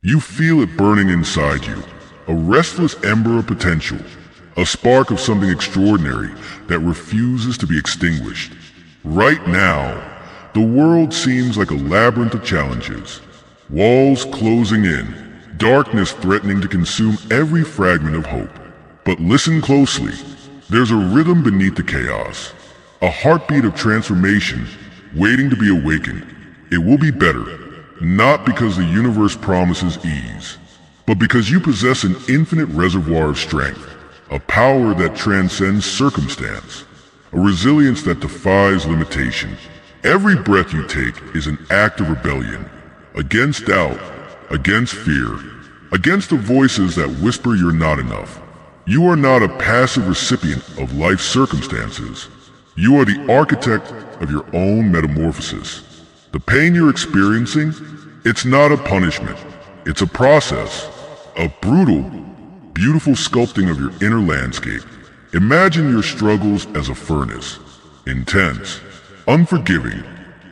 You feel it burning inside you, a restless ember of potential, a spark of something extraordinary that refuses to be extinguished. Right now, the world seems like a labyrinth of challenges, walls closing in, darkness threatening to consume every fragment of hope. But listen closely, there's a rhythm beneath the chaos, a heartbeat of transformation waiting to be awakened. It will be better, not because the universe promises ease, but because you possess an infinite reservoir of strength, a power that transcends circumstance, a resilience that defies limitation. Every breath you take is an act of rebellion, against doubt, against fear, against the voices that whisper you're not enough. You are not a passive recipient of life's circumstances. You are the architect of your own metamorphosis. The pain you're experiencing, it's not a punishment. It's a process, a brutal, beautiful sculpting of your inner landscape. Imagine your struggles as a furnace, intense, unforgiving,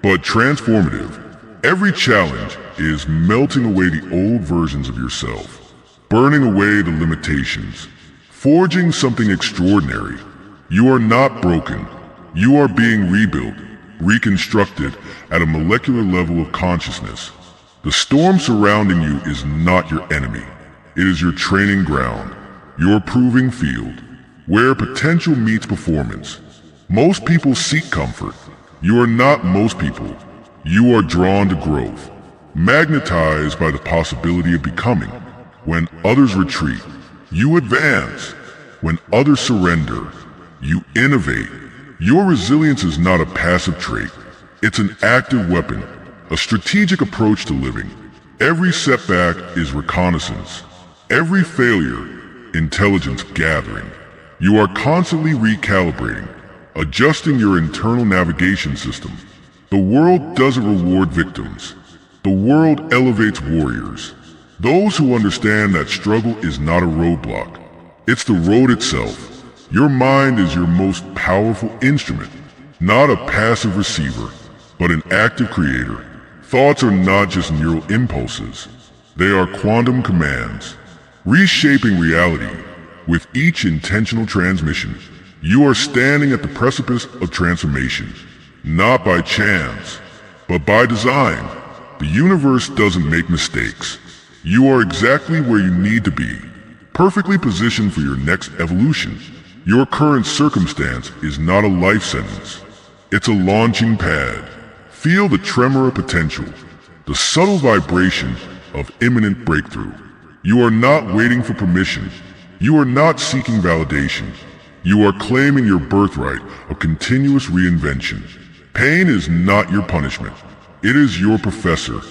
but transformative. Every challenge is melting away the old versions of yourself, burning away the limitations, forging something extraordinary. You are not broken. You are being rebuilt, reconstructed at a molecular level of consciousness. The storm surrounding you is not your enemy. It is your training ground, your proving field, where potential meets performance. Most people seek comfort. You are not most people. You are drawn to growth, magnetized by the possibility of becoming. When others retreat, you advance. When others surrender, you innovate. Your resilience is not a passive trait. It's an active weapon, a strategic approach to living. Every setback is reconnaissance. Every failure, intelligence gathering. You are constantly recalibrating, adjusting your internal navigation system. The world doesn't reward victims. The world elevates warriors. Those who understand that struggle is not a roadblock. It's the road itself. Your mind is your most powerful instrument, not a passive receiver, but an active creator. Thoughts are not just neural impulses. They are quantum commands, reshaping reality. With each intentional transmission, you are standing at the precipice of transformation, not by chance, but by design. The universe doesn't make mistakes. You are exactly where you need to be, perfectly positioned for your next evolution. Your current circumstance is not a life sentence. It's a launching pad. Feel the tremor of potential, the subtle vibration of imminent breakthrough. You are not waiting for permission. You are not seeking validation. You are claiming your birthright of continuous reinvention. Pain is not your punishment. It is your professor,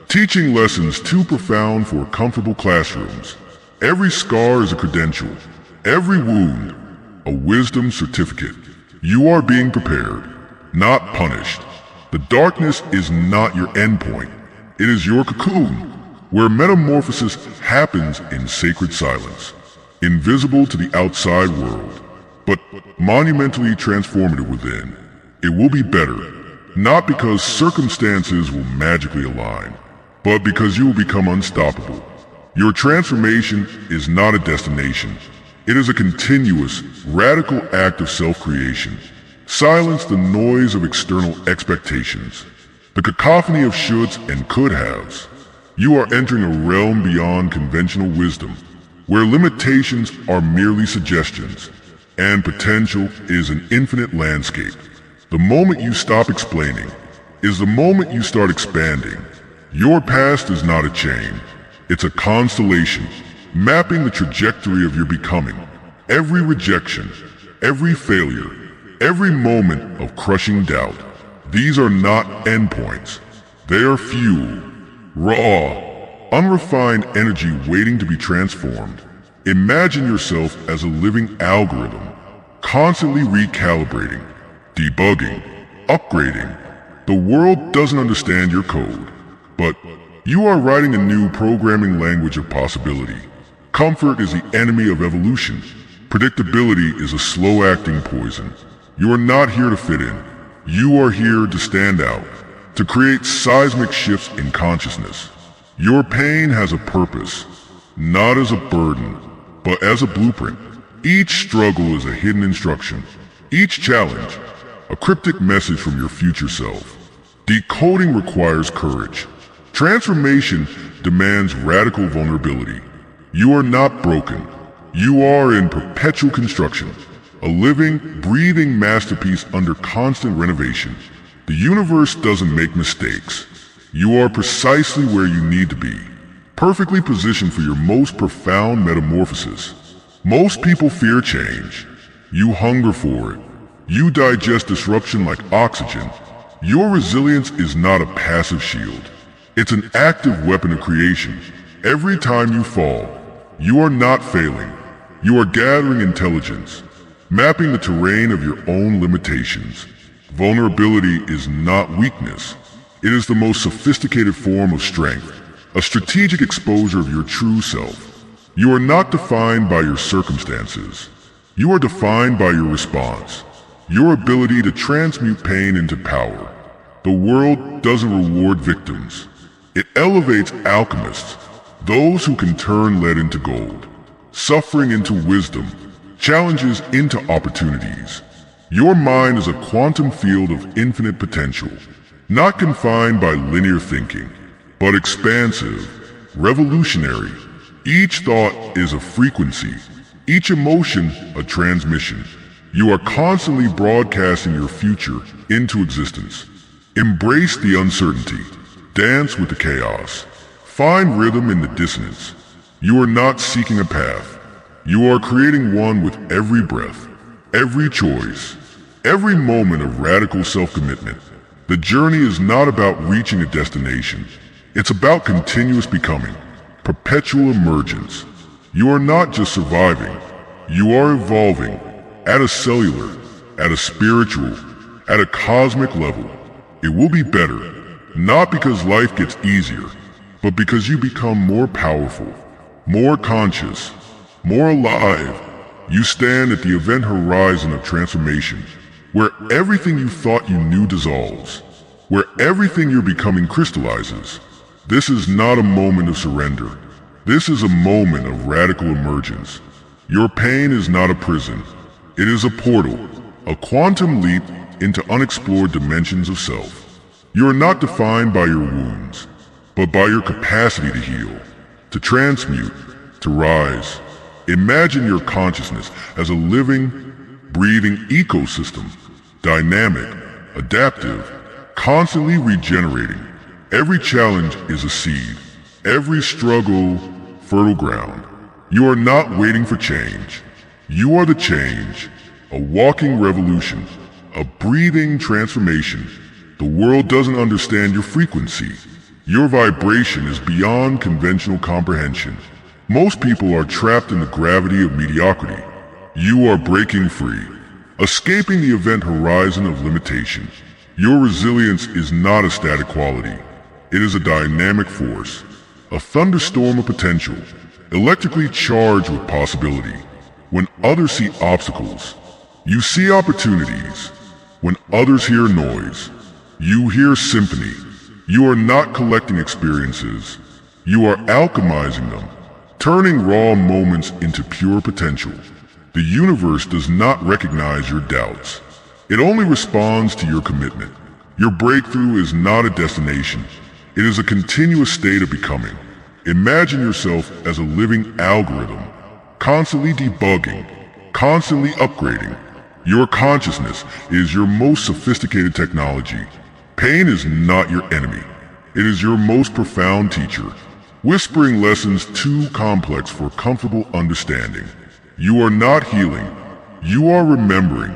teaching lessons too profound for comfortable classrooms. Every scar is a credential. Every wound, a wisdom certificate. You are being prepared, not punished. The darkness is not your endpoint. It is your cocoon, where metamorphosis happens in sacred silence, invisible to the outside world, but monumentally transformative within. It will be better, not because circumstances will magically align, but because you will become unstoppable. Your transformation is not a destination. It is a continuous, radical act of self-creation. Silence the noise of external expectations, the cacophony of shoulds and could-haves. You are entering a realm beyond conventional wisdom, where limitations are merely suggestions, and potential is an infinite landscape. The moment you stop explaining is the moment you start expanding. Your past is not a chain. It's a constellation, mapping the trajectory of your becoming. Every rejection, every failure, every moment of crushing doubt. These are not endpoints. They are fuel, raw, unrefined energy waiting to be transformed. Imagine yourself as a living algorithm, constantly recalibrating, debugging, upgrading. The world doesn't understand your code, but you are writing a new programming language of possibility. Comfort is the enemy of evolution. Predictability is a slow-acting poison. You are not here to fit in. You are here to stand out, to create seismic shifts in consciousness. Your pain has a purpose, not as a burden, but as a blueprint. Each struggle is a hidden instruction. Each challenge, a cryptic message from your future self. Decoding requires courage. Transformation demands radical vulnerability. You are not broken. You are in perpetual construction, a living, breathing masterpiece under constant renovation. The universe doesn't make mistakes. You are precisely where you need to be, perfectly positioned for your most profound metamorphosis. Most people fear change. You hunger for it. You digest disruption like oxygen. Your resilience is not a passive shield. It's an active weapon of creation. Every time you fall, you are not failing. You are gathering intelligence, mapping the terrain of your own limitations. Vulnerability is not weakness. It is the most sophisticated form of strength, a strategic exposure of your true self. You are not defined by your circumstances. You are defined by your response, your ability to transmute pain into power. The world doesn't reward victims. It elevates alchemists, those who can turn lead into gold, suffering into wisdom, challenges into opportunities. Your mind is a quantum field of infinite potential, not confined by linear thinking, but expansive, revolutionary. Each thought is a frequency, each emotion a transmission. You are constantly broadcasting your future into existence. Embrace the uncertainty. Dance with the chaos. Find rhythm in the dissonance. You are not seeking a path. You are creating one with every breath, every choice, every moment of radical self-commitment. The journey is not about reaching a destination. It's about continuous becoming, perpetual emergence. You are not just surviving. You are evolving at a cellular, at a spiritual, at a cosmic level. It will be better, not because life gets easier, but because you become more powerful, more conscious, more alive. You stand at the event horizon of transformation, where everything you thought you knew dissolves, where everything you're becoming crystallizes. This is not a moment of surrender. This is a moment of radical emergence. Your pain is not a prison. It is a portal, a quantum leap into unexplored dimensions of self. You are not defined by your wounds, but by your capacity to heal, to transmute, to rise. Imagine your consciousness as a living, breathing ecosystem, dynamic, adaptive, constantly regenerating. Every challenge is a seed, every struggle, fertile ground. You are not waiting for change. You are the change, a walking revolution, a breathing transformation. The world doesn't understand your frequency. Your vibration is beyond conventional comprehension. Most people are trapped in the gravity of mediocrity. You are breaking free, escaping the event horizon of limitation. Your resilience is not a static quality. It is a dynamic force, a thunderstorm of potential, electrically charged with possibility. When others see obstacles, you see opportunities. When others hear noise, you hear symphony. You are not collecting experiences. You are alchemizing them, turning raw moments into pure potential. The universe does not recognize your doubts. It only responds to your commitment. Your breakthrough is not a destination. It is a continuous state of becoming. Imagine yourself as a living algorithm, constantly debugging, constantly upgrading. Your consciousness is your most sophisticated technology. Pain is not your enemy. It is your most profound teacher, whispering lessons too complex for comfortable understanding. You are not healing. You are remembering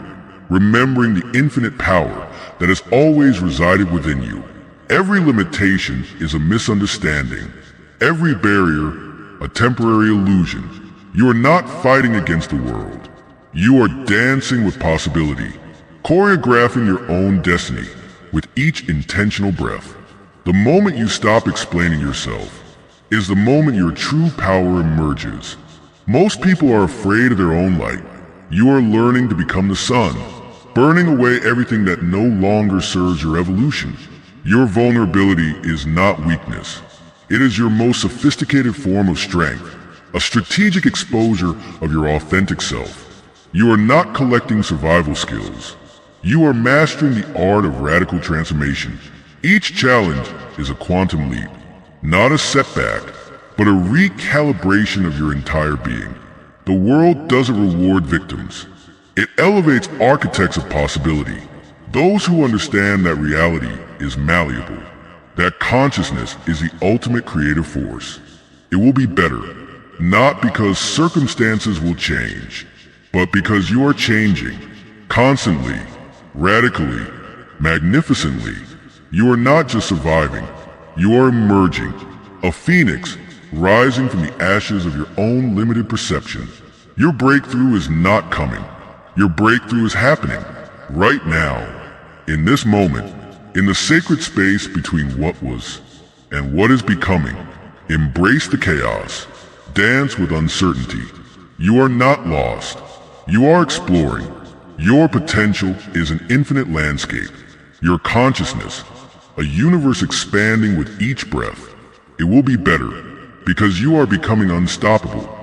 the infinite power that has always resided within you. Every limitation is a misunderstanding. Every barrier, a temporary illusion. You are not fighting against the world. You are dancing with possibility, choreographing your own destiny with each intentional breath. The moment you stop explaining yourself is the moment your true power emerges. Most people are afraid of their own light. You are learning to become the sun, burning away everything that no longer serves your evolution. Your vulnerability is not weakness. It is your most sophisticated form of strength, a strategic exposure of your authentic self. You are not collecting survival skills. You are mastering the art of radical transformation. Each challenge is a quantum leap, not a setback, but a recalibration of your entire being. The world doesn't reward victims. It elevates architects of possibility, those who understand that reality is malleable, that consciousness is the ultimate creative force. It will be better, not because circumstances will change, but because you are changing, constantly, radically, magnificently. You are not just surviving, you are emerging, a phoenix rising from the ashes of your own limited perception. Your breakthrough is not coming. Your breakthrough is happening, right now, in this moment, in the sacred space between what was and what is becoming. Embrace the chaos. Dance with uncertainty. You are not lost. You are exploring. Your potential is an infinite landscape. Your consciousness, a universe expanding with each breath. It will be better, because you are becoming unstoppable.